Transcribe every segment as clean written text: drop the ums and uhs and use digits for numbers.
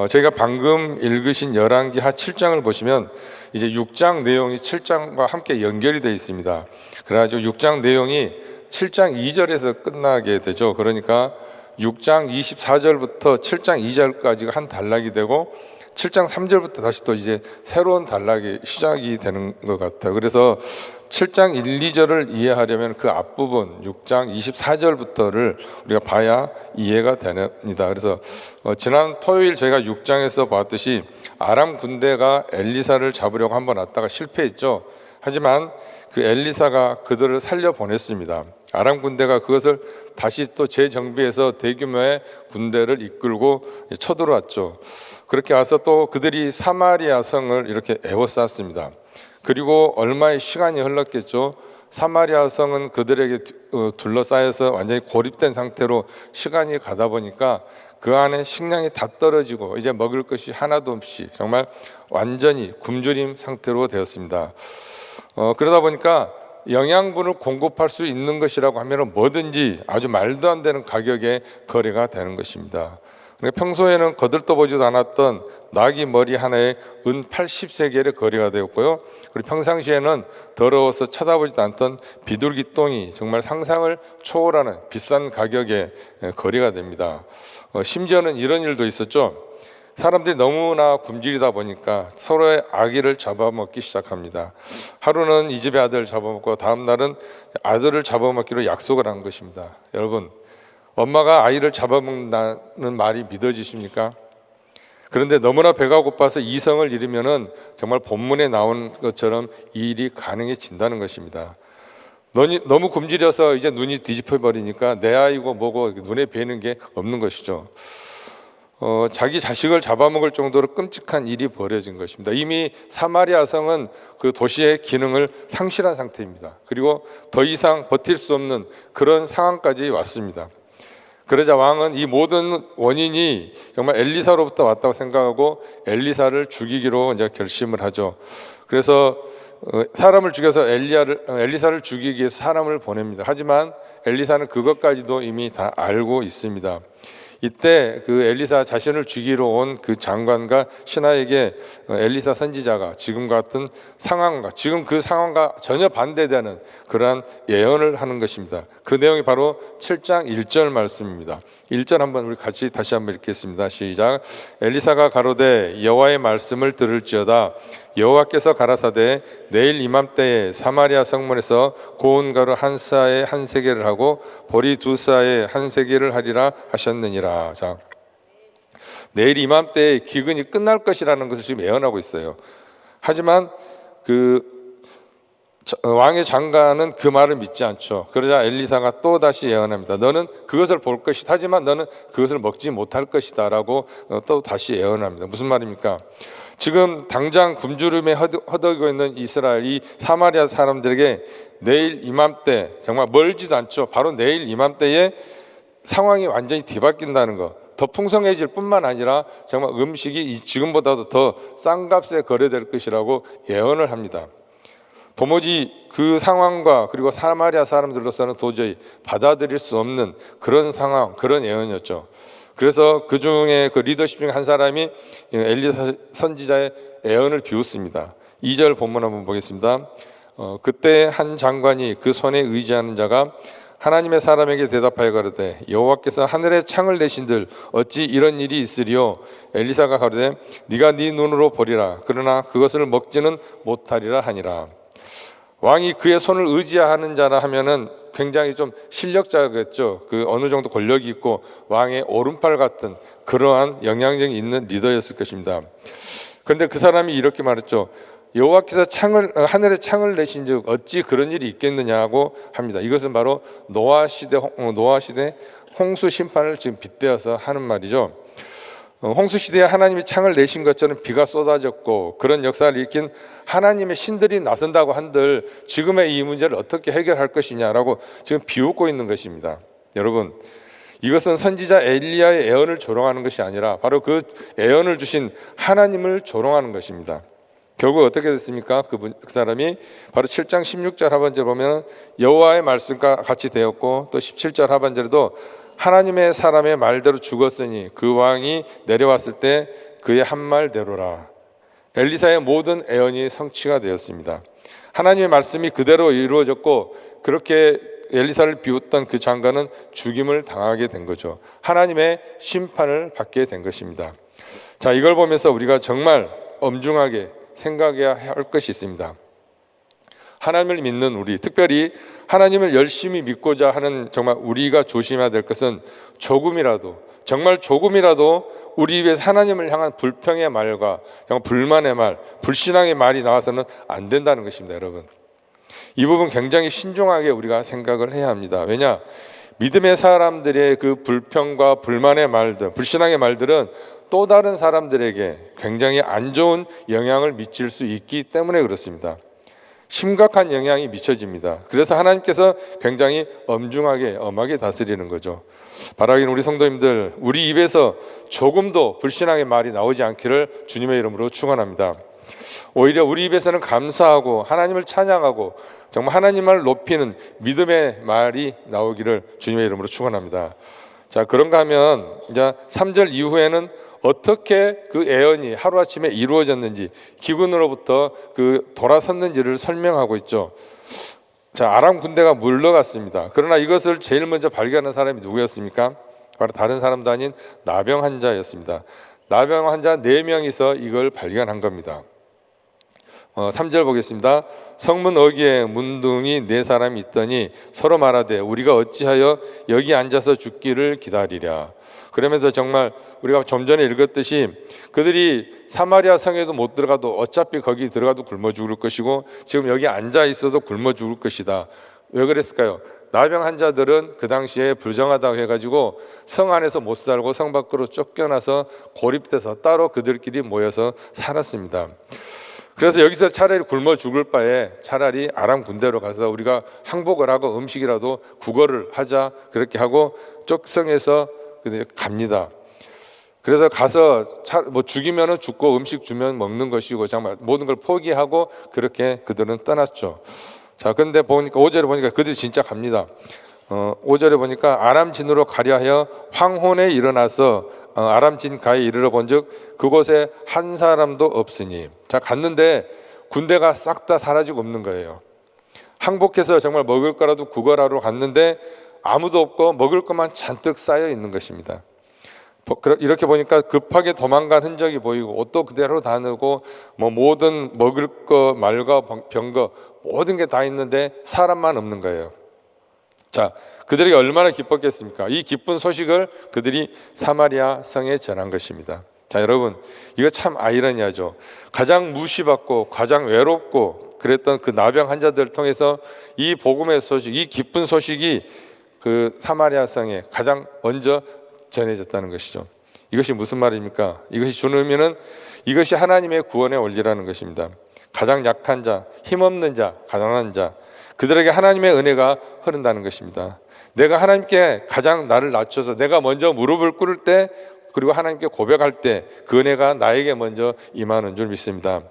저희가 방금 읽으신 열왕기 하 7장을 보시면 이제 6장 내용이 7장과 함께 연결이 되어 있습니다. 그래가지고 6장 내용이 7장 2절에서 끝나게 되죠. 그러니까 6장 24절부터 7장 2절까지가 한 단락이 되고 7장 3절부터 다시 또 이제 새로운 단락이 시작이 되는 것 같아요. 그래서 7장 1, 2절을 이해하려면 그 앞부분 6장 24절부터를 우리가 봐야 이해가 됩니다. 그래서 지난 토요일 저희가 6장에서 봤듯이 아람 군대가 엘리사를 잡으려고 한번 왔다가 실패했죠. 하지만 그 엘리사가 그들을 살려보냈습니다. 아람 군대가 그것을 다시 또 재정비해서 대규모의 군대를 이끌고 쳐들어왔죠. 그렇게 와서 또 그들이 사마리아 성을 이렇게 에워쌌습니다. 그리고 얼마의 시간이 흘렀겠죠. 사마리아 성은 그들에게 둘러싸여서 완전히 고립된 상태로 시간이 가다 보니까 그 안에 식량이 다 떨어지고 이제 먹을 것이 하나도 없이 정말 완전히 굶주림 상태로 되었습니다. 그러다 보니까 영양분을 공급할 수 있는 것이라고 하면 뭐든지 아주 말도 안 되는 가격에 거래가 되는 것입니다. 평소에는 거들떠보지도 않았던 나귀 머리 하나에 은 80세겔의 거래가 되었고요. 그리고 평상시에는 더러워서 쳐다보지도 않던 비둘기 똥이 정말 상상을 초월하는 비싼 가격에 거래가 됩니다. 심지어는 이런 일도 있었죠. 사람들이 너무나 굶주리다 보니까 서로의 아기를 잡아먹기 시작합니다. 하루는 이 집의 아들을 잡아먹고 다음 날은 아들을 잡아먹기로 약속을 한 것입니다. 여러분, 엄마가 아이를 잡아먹는다는 말이 믿어지십니까? 그런데 너무나 배가 고파서 이성을 잃으면은 정말 본문에 나온 것처럼 이 일이 가능해진다는 것입니다. 너무 굶주려서 이제 눈이 뒤집혀 버리니까 내 아이고 뭐고 눈에 뵈는 게 없는 것이죠. 자기 자식을 잡아먹을 정도로 끔찍한 일이 벌어진 것입니다. 이미 사마리아 성은 그 도시의 기능을 상실한 상태입니다. 그리고 더 이상 버틸 수 없는 그런 상황까지 왔습니다. 그러자 왕은 이 모든 원인이 정말 엘리사로부터 왔다고 생각하고 엘리사를 죽이기로 이제 결심을 하죠. 그래서 사람을 죽여서 엘리사를 죽이기 위해서 사람을 보냅니다. 하지만 엘리사는 그것까지도 이미 다 알고 있습니다. 이때 그 엘리사 자신을 죽이러 온 그 장관과 신하에게 엘리사 선지자가 지금 같은 상황과 지금 그 상황과 전혀 반대되는 그러한 예언을 하는 것입니다. 그 내용이 바로 7장 1절 말씀입니다. 1절 한번 우리 같이 다시 한번 읽겠습니다. 시작. 엘리사가 가로되 여호와의 말씀을 들을지어다. 여호와께서 가라사대 내일 이맘때에 사마리아 성문에서 고운 가루 한 사에 한 세겔을 하고 보리 두 사에 한 세겔을 하리라 하셨느니라. 자, 내일 이맘때에 기근이 끝날 것이라는 것을 지금 예언하고 있어요. 하지만 그 왕의 장관은 그 말을 믿지 않죠. 그러자 엘리사가 또 다시 예언합니다. 너는 그것을 볼 것이다. 하지만 너는 그것을 먹지 못할 것이다 라고 또 다시 예언합니다. 무슨 말입니까? 지금 당장 굶주림에 허덕이고 있는 이스라엘이 사마리아 사람들에게 내일 이맘때, 정말 멀지도 않죠. 바로 내일 이맘때에 상황이 완전히 뒤바뀐다는 것, 더 풍성해질 뿐만 아니라 정말 음식이 지금보다도 더 싼 값에 거래될 것이라고 예언을 합니다. 도무지 그 상황과 그리고 사마리아 사람들로서는 도저히 받아들일 수 없는 그런 상황, 그런 예언이었죠. 그래서 그 중에 그 리더십 중 한 사람이 엘리사 선지자의 예언을 비웃습니다. 2절 본문 한번 보겠습니다. 그때 한 장관이 그 손에 의지하는 자가 하나님의 사람에게 대답하여 가로되 여호와께서 하늘에 창을 내신들 어찌 이런 일이 있으리요? 엘리사가 가로되 네가 네 눈으로 보리라. 그러나 그것을 먹지는 못하리라 하니라. 왕이 그의 손을 의지하는 자라 하면은 굉장히 좀 실력자겠죠. 그 어느 정도 권력이 있고 왕의 오른팔 같은 그러한 영향력이 있는 리더였을 것입니다. 그런데 그 사람이 이렇게 말했죠. 여호와께서 하늘에 창을 내신즉 어찌 그런 일이 있겠느냐고 합니다. 이것은 바로 노아 시대 홍수 심판을 지금 빗대어서 하는 말이죠. 홍수 시대에 하나님이 창을 내신 것처럼 비가 쏟아졌고 그런 역사를 일으킨 하나님의 신들이 나선다고 한들 지금의 이 문제를 어떻게 해결할 것이냐라고 지금 비웃고 있는 것입니다. 여러분, 이것은 선지자 엘리야의 예언을 조롱하는 것이 아니라 바로 그 예언을 주신 하나님을 조롱하는 것입니다. 결국 어떻게 됐습니까? 그 사람이 바로 7장 16절 하반절 보면 여호와의 말씀과 같이 되었고 또 17절 하반절에도 하나님의 사람의 말대로 죽었으니 그 왕이 내려왔을 때 그의 한 말대로라. 엘리사의 모든 애언이 성취가 되었습니다. 하나님의 말씀이 그대로 이루어졌고 그렇게 엘리사를 비웃던 그 장관은 죽임을 당하게 된 거죠. 하나님의 심판을 받게 된 것입니다. 자, 이걸 보면서 우리가 정말 엄중하게 생각해야 할 것이 있습니다. 하나님을 믿는 우리, 특별히 하나님을 열심히 믿고자 하는 정말 우리가 조심해야 될 것은 조금이라도, 정말 조금이라도 우리 입에서 하나님을 향한 불평의 말과 정말 불만의 말, 불신앙의 말이 나와서는 안 된다는 것입니다, 여러분. 이 부분 굉장히 신중하게 우리가 생각을 해야 합니다. 왜냐? 믿음의 사람들의 그 불평과 불만의 말들, 불신앙의 말들은 또 다른 사람들에게 굉장히 안 좋은 영향을 미칠 수 있기 때문에 그렇습니다. 심각한 영향이 미쳐집니다. 그래서 하나님께서 굉장히 엄중하게 엄하게 다스리는 거죠. 바라기는 우리 성도님들, 우리 입에서 조금도 불신앙의 말이 나오지 않기를 주님의 이름으로 축원합니다. 오히려 우리 입에서는 감사하고 하나님을 찬양하고 정말 하나님을 높이는 믿음의 말이 나오기를 주님의 이름으로 축원합니다. 자, 그런가 하면 이제 3절 이후에는 어떻게 그 애언이 하루아침에 이루어졌는지, 기근으로부터 그 돌아섰는지를 설명하고 있죠. 자, 아람 군대가 물러갔습니다. 그러나 이것을 제일 먼저 발견한 사람이 누구였습니까? 바로 다른 사람도 아닌 나병 환자였습니다. 나병 환자 4명이서 이걸 발견한 겁니다. 3절 보겠습니다. 성문 어귀에 문둥이 4사람이 있더니 서로 말하되 우리가 어찌하여 여기 앉아서 죽기를 기다리랴. 그러면서 정말 우리가 좀 전에 읽었듯이 그들이 사마리아 성에도 못 들어가도 어차피 거기 들어가도 굶어 죽을 것이고 지금 여기 앉아 있어도 굶어 죽을 것이다. 왜 그랬을까요? 나병 환자들은 그 당시에 불정하다고 해가지고 성 안에서 못 살고 성 밖으로 쫓겨나서 고립돼서 따로 그들끼리 모여서 살았습니다. 그래서 여기서 차라리 굶어 죽을 바에 차라리 아람 군대로 가서 우리가 항복을 하고 음식이라도 구걸을 하자, 그렇게 하고 쫓성에서 갑니다. 그래서 가서 뭐 죽이면은 죽고 음식 주면 먹는 것이고 정말 모든 걸 포기하고 그렇게 그들은 떠났죠. 자, 근데 보니까 5절에 보니까 그들이 진짜 갑니다. 5절에 보니까 아람진으로 가려 하여 황혼에 일어나서 아람진 가에 이르러 본즉 그곳에 한 사람도 없으니. 자, 갔는데 군대가 싹 다 사라지고 없는 거예요. 항복해서 정말 먹을 거라도 구걸하러 갔는데 아무도 없고 먹을 것만 잔뜩 쌓여 있는 것입니다. 이렇게 보니까 급하게 도망간 흔적이 보이고 옷도 그대로 다 넣고 뭐 모든 먹을 거, 말과 병거 모든 게 다 있는데 사람만 없는 거예요. 자, 그들에게 얼마나 기뻤겠습니까? 이 기쁜 소식을 그들이 사마리아 성에 전한 것입니다. 자, 여러분, 이거 참 아이러니하죠. 가장 무시받고 가장 외롭고 그랬던 그 나병 환자들을 통해서 이 복음의 소식, 이 기쁜 소식이 그 사마리아 성에 가장 먼저 전해졌다는 것이죠. 이것이 무슨 말입니까? 이것이 주는 의미는 이것이 하나님의 구원의 원리라는 것입니다. 가장 약한 자, 힘없는 자, 가난한 자, 그들에게 하나님의 은혜가 흐른다는 것입니다. 내가 하나님께 가장 나를 낮춰서 내가 먼저 무릎을 꿇을 때, 그리고 하나님께 고백할 때 그 은혜가 나에게 먼저 임하는 줄 믿습니다.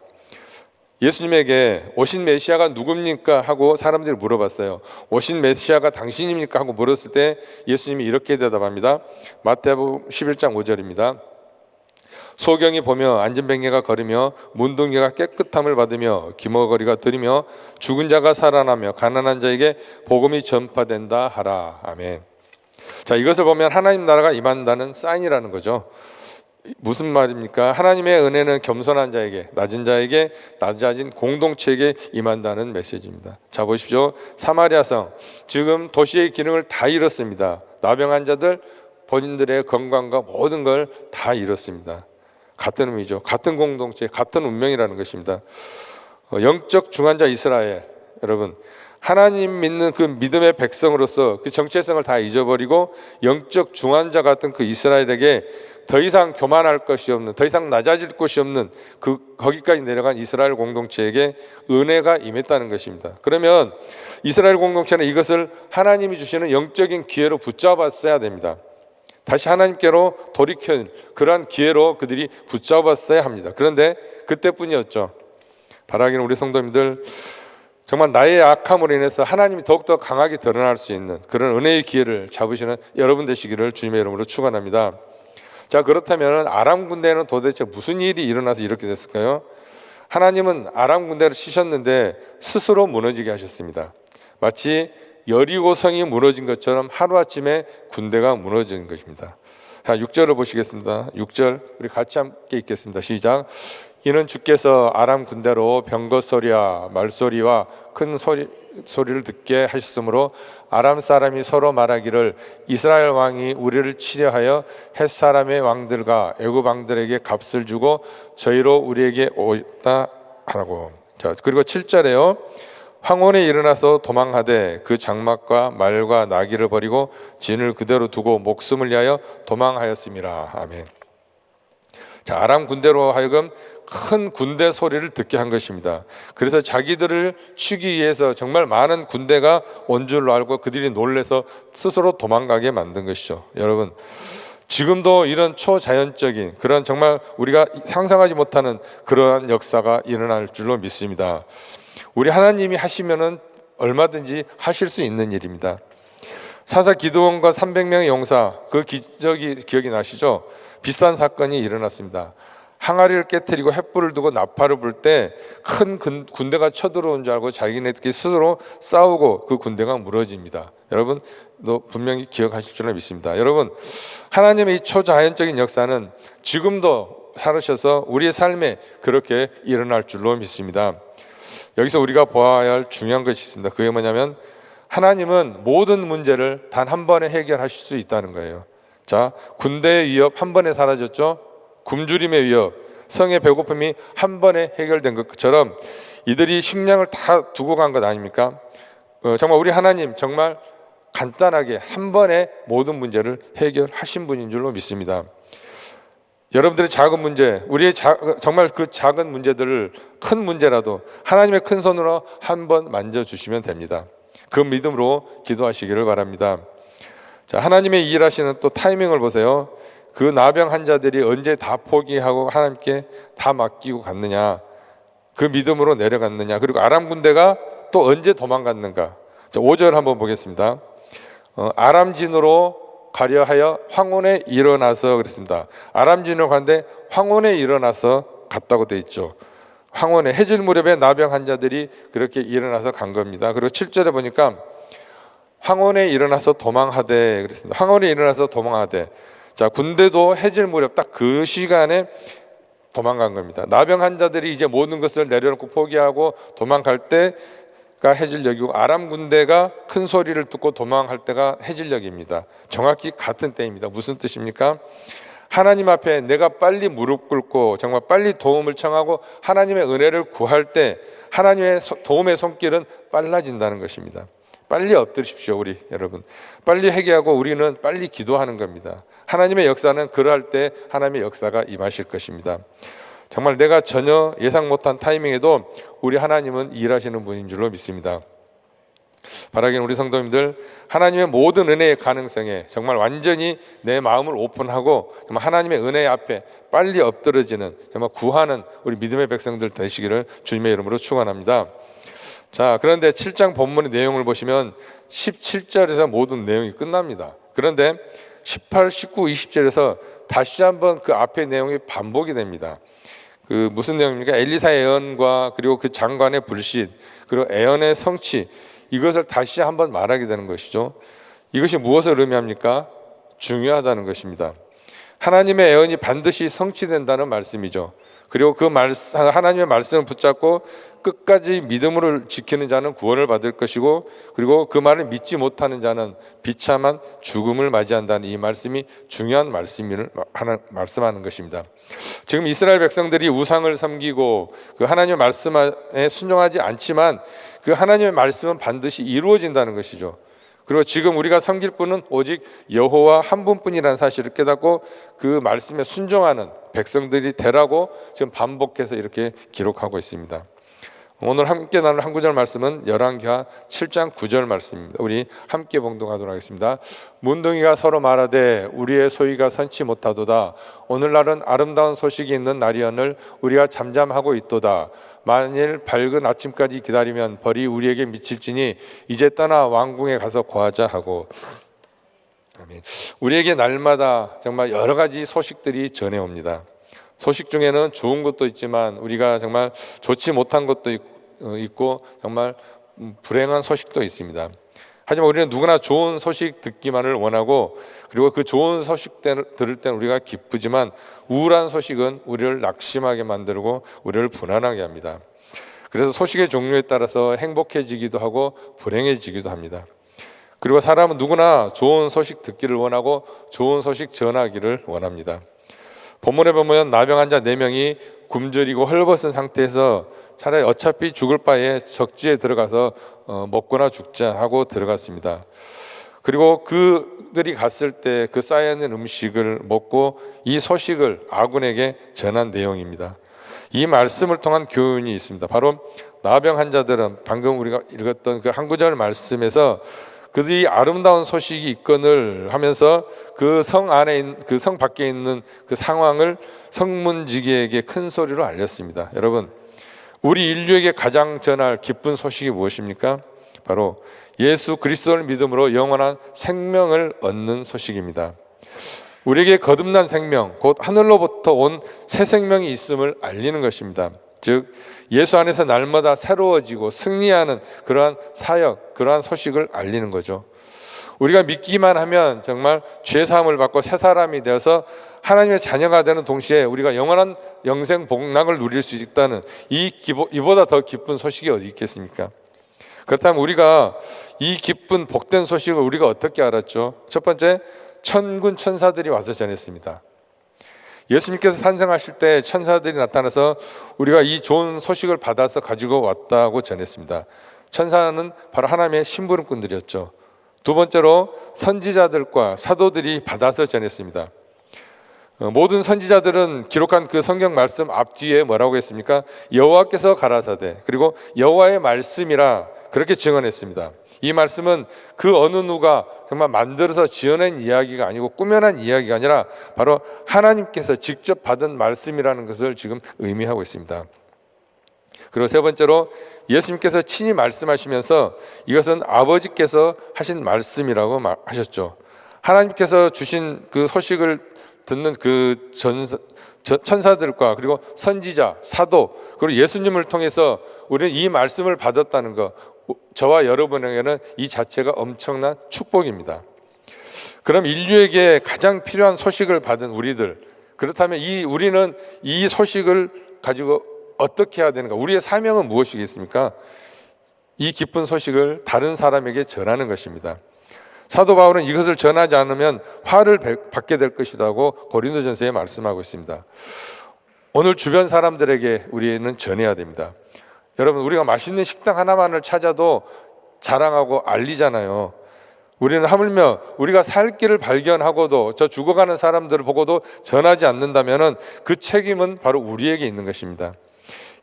예수님에게 오신 메시아가 누굽니까? 하고 사람들이 물어봤어요. 오신 메시아가 당신입니까? 하고 물었을 때 예수님이 이렇게 대답합니다. 마태복음 11장 5절입니다. 소경이 보며 안전뱅이가 걸으며 문둥이가 깨끗함을 받으며 기머거리가 들으며 죽은 자가 살아나며 가난한 자에게 복음이 전파된다 하라. 아멘. 자, 이것을 보면 하나님 나라가 임한다는 사인이라는 거죠. 무슨 말입니까? 하나님의 은혜는 겸손한 자에게, 낮은 자에게, 낮아진 공동체에게 임한다는 메시지입니다. 자, 보십시오. 사마리아성, 지금 도시의 기능을 다 잃었습니다. 나병 환자들 본인들의 건강과 모든 걸 다 잃었습니다. 같은 의미죠. 같은 공동체, 같은 운명이라는 것입니다. 영적 중환자 이스라엘, 여러분, 하나님 믿는 그 믿음의 백성으로서 그 정체성을 다 잊어버리고 영적 중환자 같은 그 이스라엘에게 더 이상 교만할 것이 없는, 더 이상 낮아질 곳이 없는 거기까지 내려간 이스라엘 공동체에게 은혜가 임했다는 것입니다. 그러면 이스라엘 공동체는 이것을 하나님이 주시는 영적인 기회로 붙잡았어야 됩니다. 다시 하나님께로 돌이켜 그러한 기회로 그들이 붙잡았어야 합니다. 그런데 그때뿐이었죠. 바라기는 우리 성도님들, 정말 나의 악함으로 인해서 하나님이 더욱더 강하게 드러날 수 있는 그런 은혜의 기회를 잡으시는 여러분 되시기를 주님의 이름으로 축원합니다. 자, 그렇다면 아람 군대는 도대체 무슨 일이 일어나서 이렇게 됐을까요? 하나님은 아람 군대를 치셨는데 스스로 무너지게 하셨습니다. 마치 여리고 성이 무너진 것처럼 하루아침에 군대가 무너진 것입니다. 자, 6절을 보시겠습니다. 6절 우리 같이 함께 읽겠습니다. 시작. 이는 주께서 아람 군대로 병거 소리와 말소리와 큰 소리를 듣게 하셨으므로 아람 사람이 서로 말하기를 이스라엘 왕이 우리를 치려 하여 헷 사람의 왕들과 애굽 왕들에게 값을 주고 저희로 우리에게 오다 하라고. 자, 그리고 7절에요. 황혼에 일어나서 도망하되 그 장막과 말과 나귀를 버리고 진을 그대로 두고 목숨을 위하여 도망하였음이라. 아멘. 자, 아람 군대로 하여금 큰 군대 소리를 듣게 한 것입니다. 그래서 자기들을 치기 위해서 정말 많은 군대가 온 줄로 알고 그들이 놀래서 스스로 도망가게 만든 것이죠. 여러분, 지금도 이런 초자연적인 그런 정말 우리가 상상하지 못하는 그러한 역사가 일어날 줄로 믿습니다. 우리 하나님이 하시면은 얼마든지 하실 수 있는 일입니다. 사사 기드온과 300명의 용사, 그 기적이 기억이 나시죠? 비싼 사건이 일어났습니다. 항아리를 깨뜨리고 횃불을 두고 나팔을 불 때 큰 군대가 쳐들어온 줄 알고 자기네들끼리 스스로 싸우고 그 군대가 무너집니다. 여러분 분명히 기억하실 줄로 믿습니다. 여러분, 하나님의 이 초자연적인 역사는 지금도 살으셔서 우리의 삶에 그렇게 일어날 줄로 믿습니다. 여기서 우리가 보아야 할 중요한 것이 있습니다. 그게 뭐냐면 하나님은 모든 문제를 단 한 번에 해결하실 수 있다는 거예요. 자, 군대의 위협 한 번에 사라졌죠. 굶주림의 위협, 성의 배고픔이 한 번에 해결된 것처럼 이들이 식량을 다 두고 간 것 아닙니까? 정말 우리 하나님 정말 간단하게 한 번에 모든 문제를 해결하신 분인 줄로 믿습니다. 여러분들의 작은 문제, 우리의 정말 그 작은 문제들을 큰 문제라도 하나님의 큰 손으로 한 번 만져주시면 됩니다. 그 믿음으로 기도하시기를 바랍니다. 자, 하나님의 일하시는 또 타이밍을 보세요. 그 나병 환자들이 언제 다 포기하고 하나님께 다 맡기고 갔느냐, 그 믿음으로 내려갔느냐, 그리고 아람 군대가 또 언제 도망갔는가. 자, 5절 한번 보겠습니다. 아람진으로 가려 하여 황혼에 일어나서 그랬습니다. 아람진으로 갔는데 황혼에 일어나서 갔다고 돼 있죠. 황혼에 해질 무렵에 나병 환자들이 그렇게 일어나서 간 겁니다. 그리고 7절에 보니까 황혼에 일어나서 도망하되 그랬습니다. 황혼에 일어나서 도망하되. 자, 군대도 해질 무렵 딱 그 시간에 도망간 겁니다. 나병 환자들이 이제 모든 것을 내려놓고 포기하고 도망갈 때가 해질녘이고 아람 군대가 큰 소리를 듣고 도망할 때가 해질녘입니다. 정확히 같은 때입니다. 무슨 뜻입니까? 하나님 앞에 내가 빨리 무릎 꿇고 정말 빨리 도움을 청하고 하나님의 은혜를 구할 때 하나님의 도움의 손길은 빨라진다는 것입니다. 빨리 엎드리십시오. 우리 여러분 빨리 회개하고 우리는 빨리 기도하는 겁니다. 하나님의 역사는 그럴 때 하나님의 역사가 임하실 것입니다. 정말 내가 전혀 예상 못한 타이밍에도 우리 하나님은 일하시는 분인 줄로 믿습니다. 바라기는 우리 성도님들 하나님의 모든 은혜의 가능성에 정말 완전히 내 마음을 오픈하고 정말 하나님의 은혜 앞에 빨리 엎드러지는 정말 구하는 우리 믿음의 백성들 되시기를 주님의 이름으로 축원합니다. 자, 그런데 7장 본문의 내용을 보시면 17절에서 모든 내용이 끝납니다. 그런데 18, 19, 20절에서 다시 한번 그 앞의 내용이 반복이 됩니다. 그 무슨 내용입니까? 엘리사의 예언과 그리고 그 장관의 불신 그리고 애언의 성취, 이것을 다시 한번 말하게 되는 것이죠. 이것이 무엇을 의미합니까? 중요하다는 것입니다. 하나님의 애언이 반드시 성취된다는 말씀이죠. 그리고 그 하나님의 말씀을 붙잡고 끝까지 믿음으로 지키는 자는 구원을 받을 것이고, 그리고 그 말을 믿지 못하는 자는 비참한 죽음을 맞이한다는 이 말씀이 중요한 말씀하는 것입니다. 지금 이스라엘 백성들이 우상을 섬기고 그 하나님의 말씀에 순종하지 않지만 그 하나님의 말씀은 반드시 이루어진다는 것이죠. 그리고 지금 우리가 섬길 분은 오직 여호와 한 분뿐이라는 사실을 깨닫고 그 말씀에 순종하는 백성들이 되라고 지금 반복해서 이렇게 기록하고 있습니다. 오늘 함께 나눌 한 구절 말씀은 열왕기하 7장 9절 말씀입니다. 우리 함께 봉독하도록 하겠습니다. 문둥이가 서로 말하되 우리의 소위가 선치 못하도다. 오늘날은 아름다운 소식이 있는 날이언을 우리가 잠잠하고 있도다. 만일 밝은 아침까지 기다리면 벌이 우리에게 미칠지니 이제 떠나 왕궁에 가서 거하자 하고. 아멘. 우리에게 날마다 정말 여러 가지 소식들이 전해옵니다. 소식 중에는 좋은 것도 있지만 우리가 정말 좋지 못한 것도 있고 정말 불행한 소식도 있습니다. 하지만 우리는 누구나 좋은 소식 듣기만을 원하고, 그리고 그 좋은 소식 들을 때는 우리가 기쁘지만 우울한 소식은 우리를 낙심하게 만들고 우리를 불안하게 합니다. 그래서 소식의 종류에 따라서 행복해지기도 하고 불행해지기도 합니다. 그리고 사람은 누구나 좋은 소식 듣기를 원하고 좋은 소식 전하기를 원합니다. 본문에 보면 나병 환자 4명이 굶주리고 헐벗은 상태에서 차라리 어차피 죽을 바에 적지에 들어가서 먹거나 죽자 하고 들어갔습니다. 그리고 그들이 갔을 때 그 쌓여있는 음식을 먹고 이 소식을 아군에게 전한 내용입니다. 이 말씀을 통한 교훈이 있습니다. 바로 나병 환자들은 방금 우리가 읽었던 그 한 구절 말씀에서 그들이 아름다운 소식이 있거늘 하면서 그 성 안에 그 성 밖에 있는 그 상황을 성문지기에게 큰 소리로 알렸습니다. 여러분, 우리 인류에게 가장 전할 기쁜 소식이 무엇입니까? 바로 예수 그리스도를 믿음으로 영원한 생명을 얻는 소식입니다. 우리에게 거듭난 생명, 곧 하늘로부터 온 새 생명이 있음을 알리는 것입니다. 즉 예수 안에서 날마다 새로워지고 승리하는 그러한 사역, 그러한 소식을 알리는 거죠. 우리가 믿기만 하면 정말 죄사함을 받고 새 사람이 되어서 하나님의 자녀가 되는 동시에 우리가 영원한 영생 복락을 누릴 수 있다는 이보다 더 기쁜 소식이 어디 있겠습니까? 그렇다면 우리가 이 기쁜 복된 소식을 우리가 어떻게 알았죠? 첫 번째, 천군 천사들이 와서 전했습니다. 예수님께서 탄생하실 때 천사들이 나타나서 우리가 이 좋은 소식을 받아서 가지고 왔다고 전했습니다. 천사는 바로 하나님의 심부름꾼들이었죠. 두 번째로 선지자들과 사도들이 받아서 전했습니다. 모든 선지자들은 기록한 그 성경 말씀 앞뒤에 뭐라고 했습니까? 여호와께서 가라사대, 그리고 여호와의 말씀이라 그렇게 증언했습니다. 이 말씀은 그 어느 누가 정말 만들어서 지어낸 이야기가 아니고 꾸며낸 이야기가 아니라 바로 하나님께서 직접 받은 말씀이라는 것을 지금 의미하고 있습니다. 그리고 세 번째로 예수님께서 친히 말씀하시면서 이것은 아버지께서 하신 말씀이라고 하셨죠. 하나님께서 주신 그 소식을 듣는 그 천사들과 그리고 선지자, 사도, 그리고 예수님을 통해서 우리는 이 말씀을 받았다는 것, 저와 여러분에게는 이 자체가 엄청난 축복입니다. 그럼 인류에게 가장 필요한 소식을 받은 우리들, 그렇다면 우리는 이 소식을 가지고 어떻게 해야 되는가? 우리의 사명은 무엇이겠습니까? 이 기쁜 소식을 다른 사람에게 전하는 것입니다. 사도 바울은 이것을 전하지 않으면 화를 받게 될 것이라고 고린도전서에 말씀하고 있습니다. 오늘 주변 사람들에게 우리는 전해야 됩니다. 여러분, 우리가 맛있는 식당 하나만을 찾아도 자랑하고 알리잖아요. 우리는 하물며 우리가 살 길을 발견하고도 저 죽어가는 사람들을 보고도 전하지 않는다면 그 책임은 바로 우리에게 있는 것입니다.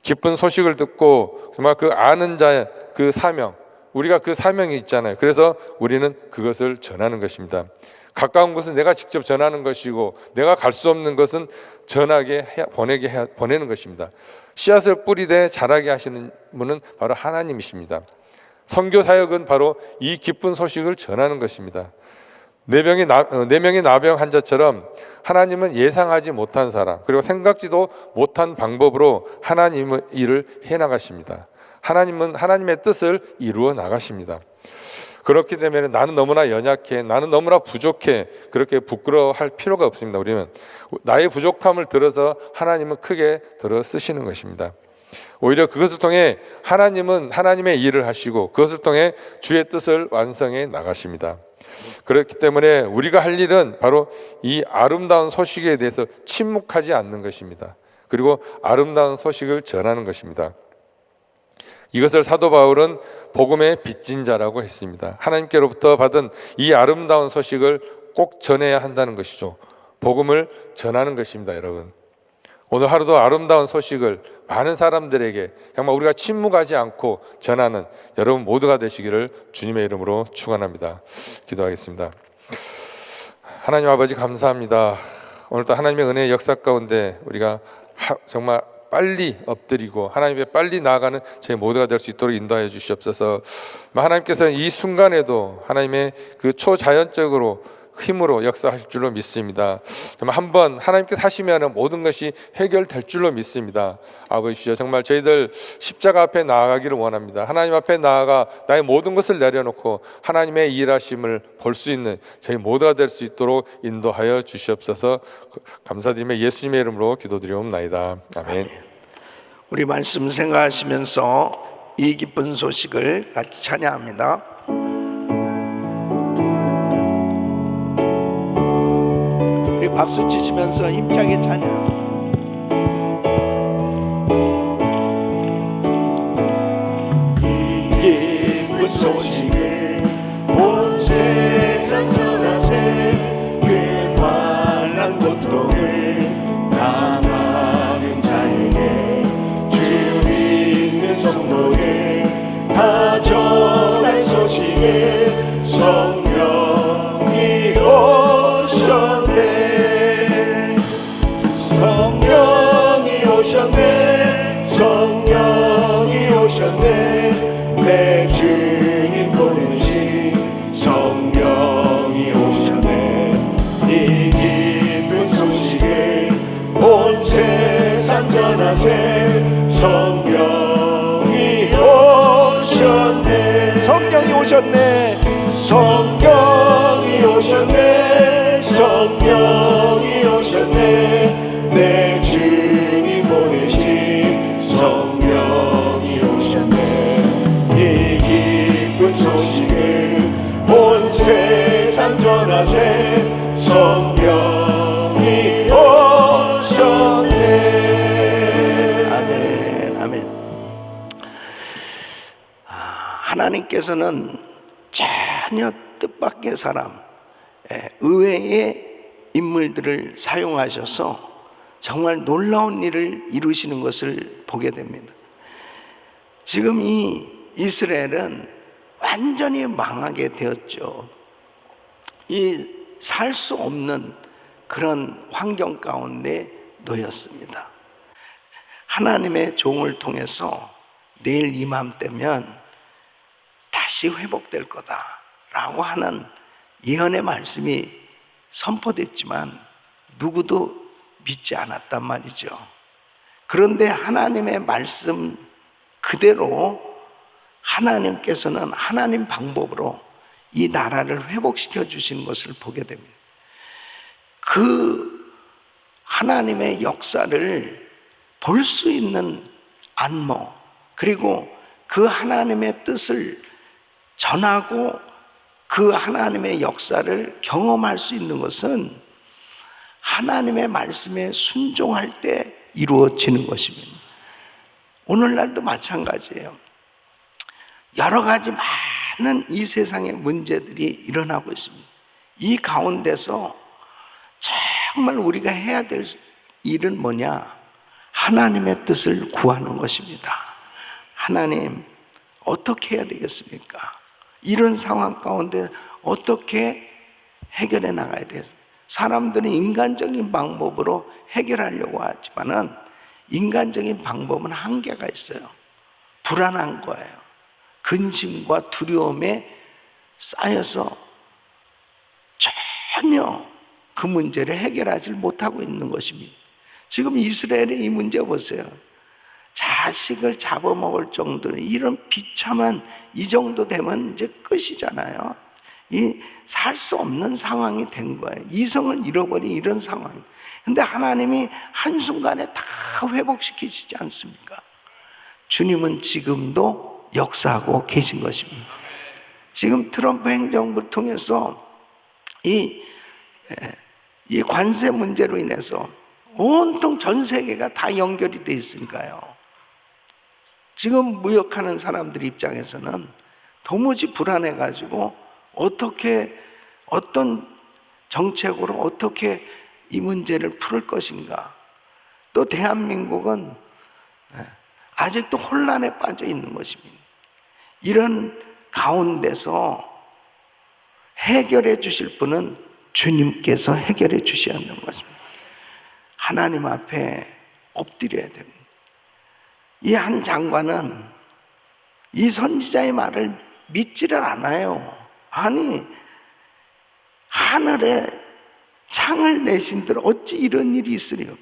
기쁜 소식을 듣고 정말 그 아는 자의 그 사명, 우리가 그 사명이 있잖아요. 그래서 우리는 그것을 전하는 것입니다. 가까운 것은 내가 직접 전하는 것이고 내가 갈 수 없는 것은 보내는 것입니다. 씨앗을 뿌리되 자라게 하시는 분은 바로 하나님이십니다. 선교 사역은 바로 이 기쁜 소식을 전하는 것입니다. 4명의 나병 환자처럼 하나님은 예상하지 못한 사람, 그리고 생각지도 못한 방법으로 하나님의 일을 해나가십니다. 하나님은 하나님의 뜻을 이루어 나가십니다. 그렇기 때문에 나는 너무나 연약해, 나는 너무나 부족해, 그렇게 부끄러워할 필요가 없습니다. 우리는 나의 부족함을 들어서 하나님은 크게 들어 쓰시는 것입니다. 오히려 그것을 통해 하나님은 하나님의 일을 하시고 그것을 통해 주의 뜻을 완성해 나가십니다. 그렇기 때문에 우리가 할 일은 바로 이 아름다운 소식에 대해서 침묵하지 않는 것입니다. 그리고 아름다운 소식을 전하는 것입니다. 이것을 사도 바울은 복음의 빚진 자라고 했습니다. 하나님께로부터 받은 이 아름다운 소식을 꼭 전해야 한다는 것이죠. 복음을 전하는 것입니다, 여러분. 오늘 하루도 아름다운 소식을 많은 사람들에게 정말 우리가 침묵하지 않고 전하는 여러분 모두가 되시기를 주님의 이름으로 축원합니다. 기도하겠습니다. 하나님 아버지 감사합니다. 오늘도 하나님의 은혜의 역사 가운데 우리가 정말 빨리 엎드리고 하나님께 빨리 나아가는 저희 모두가 될 수 있도록 인도하여 주시옵소서. 하나님께서는 이 순간에도 하나님의 그 초자연적으로 힘으로 역사하실 줄로 믿습니다. 정말 한번 하나님께서 하시면 모든 것이 해결될 줄로 믿습니다. 아버지여, 정말 저희들 십자가 앞에 나아가기를 원합니다. 하나님 앞에 나아가 나의 모든 것을 내려놓고 하나님의 일하심을 볼 수 있는 저희 모두가 될 수 있도록 인도하여 주시옵소서. 감사드리며 예수님의 이름으로 기도드리옵나이다. 아멘. 우리 말씀 생각하시면서 이 기쁜 소식을 같이 찬양합니다. 우리 박수 치시면서 힘차게 찬양. 이 기쁜 소식을 온 세상 전하세. 그 환난 고통을 당하는 자에게 주 믿는 성도들 다 전할 소식에 성령이 오셨네. 성령이 오셨네. 성령이 오셨네. 내 주님 보내신 성령이 오셨네. 이 기쁜 소식을 온 세상 전하세. 성령이 오셨네. 성령이 오셨네. 성령이 오셨네. 성령이 오셨네. 내 주님 보내신 성령이 오셨네. 이 기쁜 소식을 온 세상 전하세. 성령이 오셨네. 아멘. 아멘. 하나님께서는 전혀 뜻밖의 사람, 의외의 인물들을 사용하셔서 정말 놀라운 일을 이루시는 것을 보게 됩니다. 지금 이 이스라엘은 완전히 망하게 되었죠. 이 살 수 없는 그런 환경 가운데 놓였습니다. 하나님의 종을 통해서 내일 이맘때면 다시 회복될 거다라고 하는 예언의 말씀이 선포됐지만 누구도 믿지 않았단 말이죠. 그런데 하나님의 말씀 그대로 하나님께서는 하나님 방법으로 이 나라를 회복시켜 주시는 것을 보게 됩니다. 그 하나님의 역사를 볼 수 있는 안목, 그리고 그 하나님의 뜻을 전하고 그 하나님의 역사를 경험할 수 있는 것은 하나님의 말씀에 순종할 때 이루어지는 것입니다. 오늘날도 마찬가지예요. 여러 가지 많은 이 세상의 문제들이 일어나고 있습니다. 이 가운데서 정말 우리가 해야 될 일은 뭐냐? 하나님의 뜻을 구하는 것입니다. 하나님, 어떻게 해야 되겠습니까? 이런 상황 가운데 어떻게 해결해 나가야 되겠습니까? 사람들은 인간적인 방법으로 해결하려고 하지만은 인간적인 방법은 한계가 있어요. 불안한 거예요. 근심과 두려움에 쌓여서 전혀 그 문제를 해결하지 못하고 있는 것입니다. 지금 이스라엘의 이 문제 보세요. 자식을 잡아먹을 정도로 이런 비참한 이 정도 되면 이제 끝이잖아요. 이 살 수 없는 상황이 된 거예요. 이성을 잃어버린 이런 상황. 근데 하나님이 한순간에 다 회복시키시지 않습니까? 주님은 지금도 역사하고 계신 것입니다. 지금 트럼프 행정부를 통해서 이 관세 문제로 인해서 온통 전 세계가 다 연결이 돼 있으니까요. 지금 무역하는 사람들 입장에서는 도무지 불안해가지고 어떻게 어떤 정책으로 어떻게 이 문제를 풀을 것인가. 또 대한민국은 아직도 혼란에 빠져 있는 것입니다. 이런 가운데서 해결해 주실 분은 주님께서 해결해 주셔야 하는 것입니다. 하나님 앞에 엎드려야 됩니다. 이 한 장관은 이 선지자의 말을 믿지를 않아요. 아니, 하늘에 창을 내신들 어찌 이런 일이 있으리요.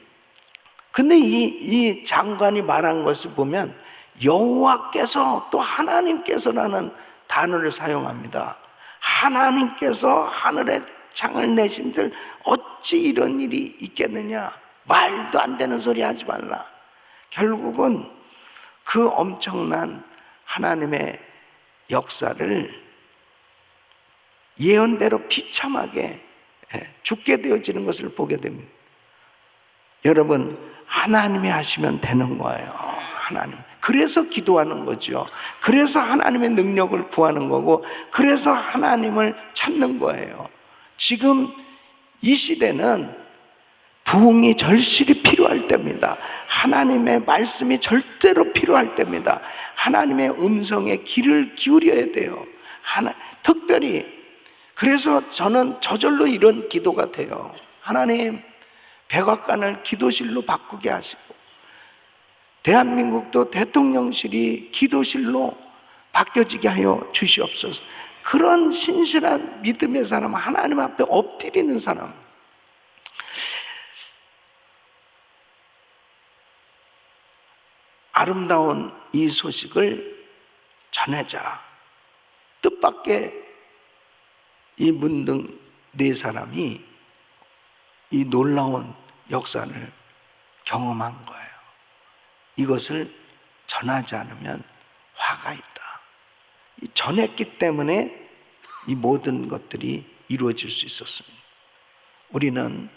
근데 이 장관이 말한 것을 보면 여호와께서 또 하나님께서라는 단어를 사용합니다. 하나님께서 하늘에 창을 내신들 어찌 이런 일이 있겠느냐. 말도 안 되는 소리 하지 말라. 결국은 그 엄청난 하나님의 역사를 예언대로 비참하게 죽게 되어지는 것을 보게 됩니다. 여러분, 하나님이 하시면 되는 거예요. 하나님. 그래서 기도하는 거죠. 그래서 하나님의 능력을 구하는 거고, 그래서 하나님을 찾는 거예요. 지금 이 시대는 부흥이 절실히 필요할 때입니다. 하나님의 말씀이 절대로 필요할 때입니다. 하나님의 음성에 귀를 기울여야 돼요. 특별히 그래서 저는 저절로 이런 기도가 돼요. 하나님, 백악관을 기도실로 바꾸게 하시고 대한민국도 대통령실이 기도실로 바뀌어지게 하여 주시옵소서. 그런 신실한 믿음의 사람, 하나님 앞에 엎드리는 사람, 아름다운 이 소식을 전하자. 뜻밖의 이 문등 네 사람이 이 놀라운 역사를 경험한 거예요. 이것을 전하지 않으면 화가 있다. 전했기 때문에 이 모든 것들이 이루어질 수 있었습니다. 우리는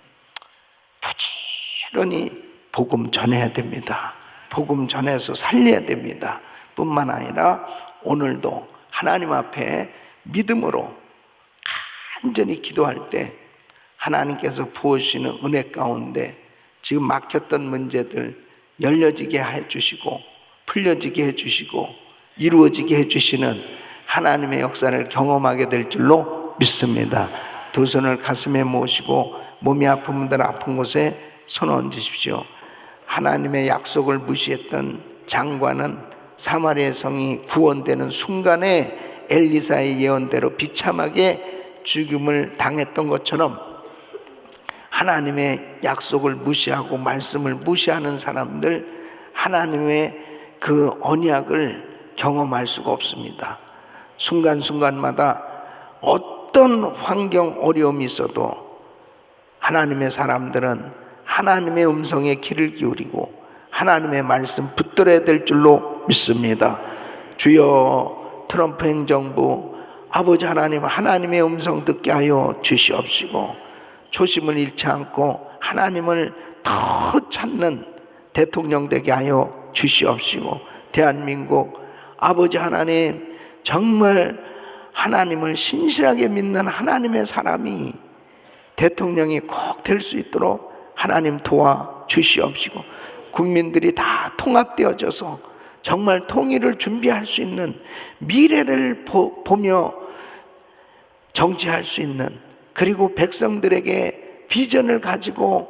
부지런히 복음 전해야 됩니다. 복음 전해서 살려야 됩니다. 뿐만 아니라 오늘도 하나님 앞에 믿음으로 간절히 기도할 때 하나님께서 부어주시는 은혜 가운데 지금 막혔던 문제들 열려지게 해주시고 풀려지게 해주시고 이루어지게 해주시는 하나님의 역사를 경험하게 될 줄로 믿습니다. 두 손을 가슴에 모으시고 몸이 아픈 분들 아픈 곳에 손 얹으십시오. 하나님의 약속을 무시했던 장관은 사마리아 성이 구원되는 순간에 엘리사의 예언대로 비참하게 죽임을 당했던 것처럼 하나님의 약속을 무시하고 말씀을 무시하는 사람들, 하나님의 그 언약을 경험할 수가 없습니다. 순간순간마다 어떤 환경 어려움이 있어도 하나님의 사람들은 하나님의 음성에 귀를 기울이고 하나님의 말씀 붙들어야 될 줄로 믿습니다. 주여, 트럼프 행정부 아버지 하나님, 하나님의 음성 듣게 하여 주시옵시고 초심을 잃지 않고 하나님을 더 찾는 대통령 되게 하여 주시옵시고 대한민국 아버지 하나님, 정말 하나님을 신실하게 믿는 하나님의 사람이 대통령이 꼭 될 수 있도록 하나님 도와 주시옵시고 국민들이 다 통합되어져서 정말 통일을 준비할 수 있는 미래를 보며 정치할 수 있는, 그리고 백성들에게 비전을 가지고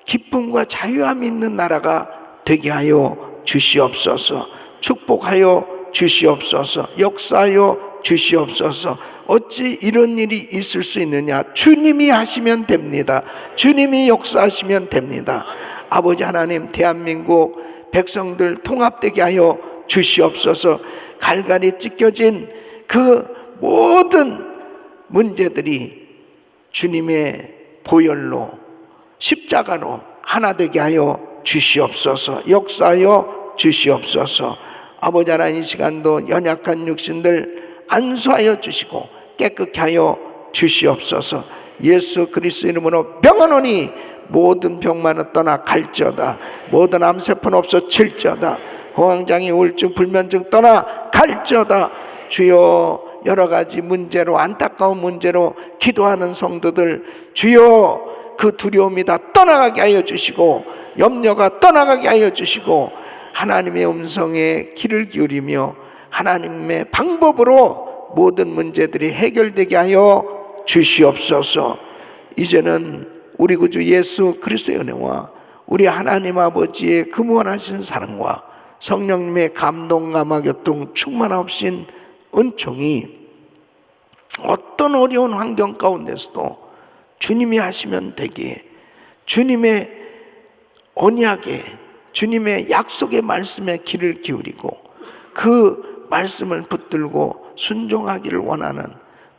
기쁨과 자유함이 있는 나라가 되게 하여 주시옵소서. 축복하여 주시옵소서. 역사하여 주시옵소서. 어찌 이런 일이 있을 수 있느냐? 주님이 하시면 됩니다. 주님이 역사하시면 됩니다. 아버지 하나님, 대한민국 백성들 통합되게 하여 주시옵소서. 갈갈이 찢겨진 그 모든 문제들이 주님의 보혈로 십자가로 하나 되게 하여 주시옵소서. 역사하여 주시옵소서. 아버지 하나님, 이 시간도 연약한 육신들 안수하여 주시고 깨끗게 하여 주시옵소서. 예수 그리스도 이름으로 명하노니 모든 병만은 떠나 갈지어다. 모든 암세포는 없어질지어다. 공황장애, 우울증, 불면증 떠나 갈지어다. 주여, 여러 가지 문제로, 안타까운 문제로 기도하는 성도들, 주여 그 두려움이 다 떠나가게 하여 주시고 염려가 떠나가게 하여 주시고 하나님의 음성에 귀를 기울이며 하나님의 방법으로 모든 문제들이 해결되게 하여 주시옵소서. 이제는 우리 구주 예수 그리스도의 은혜와 우리 하나님 아버지의 그 무한하신 사랑과 성령님의 감동 감화 교통 충만하신 은총이 어떤 어려운 환경 가운데서도 주님이 하시면 되기에 주님의 언약에 주님의 약속의 말씀에 귀를 기울이고 그 말씀을 붙들고 순종하기를 원하는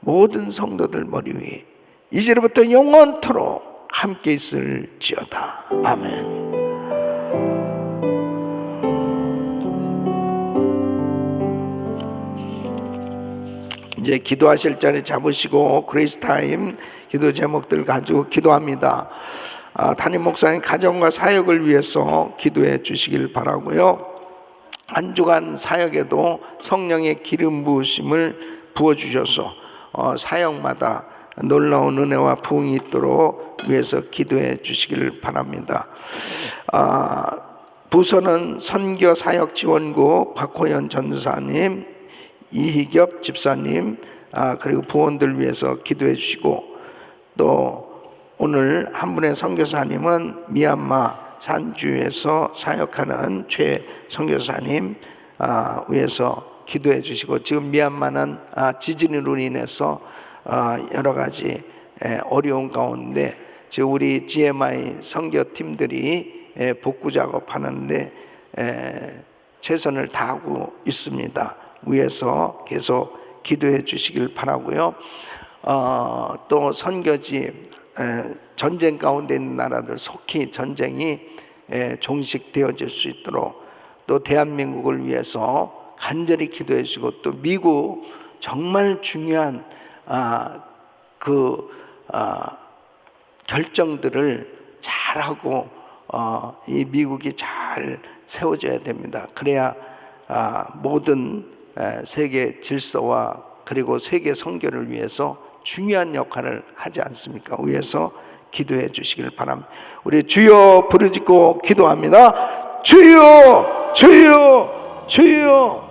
모든 성도들 머리 위에 이제부터 영원토록 함께 있을지어다. 아멘. 이제 기도하실 자리 잡으시고 그레이스타임 기도 제목들 가지고 기도합니다. 담임 목사님 가정과 사역을 위해서 기도해 주시길 바라고요. 한 주간 사역에도 성령의 기름 부으심을 부어주셔서 사역마다 놀라운 은혜와 부흥이 있도록 위해서 기도해 주시길 바랍니다. 부서는 선교사역지원국 박호연 전도사님, 이희겹 집사님, 그리고 부원들 위해서 기도해 주시고, 또 오늘 한 분의 선교사님은 미얀마 산주에서 사역하는 최 선교사님 위해서 기도해 주시고, 지금 미얀마는 지진으로 인해서 여러 가지 어려운 가운데 지금 우리 GMI 선교팀들이 복구 작업하는데 최선을 다하고 있습니다. 위해서 계속 기도해 주시길 바라고요. 또 선교지 전쟁 가운데 있는 나라들 속히 전쟁이 종식되어질 수 있도록 또 대한민국을 위해서 간절히 기도해 주시고, 또 미국 정말 중요한 결정들을 잘하고 이 미국이 잘 세워져야 됩니다. 그래야 모든 세계 질서와 그리고 세계 선교를 위해서 중요한 역할을 하지 않습니까? 위해서 기도해 주시길 바랍니다. 우리 주여 부르짖고 기도합니다. 주여, 주여, 주여.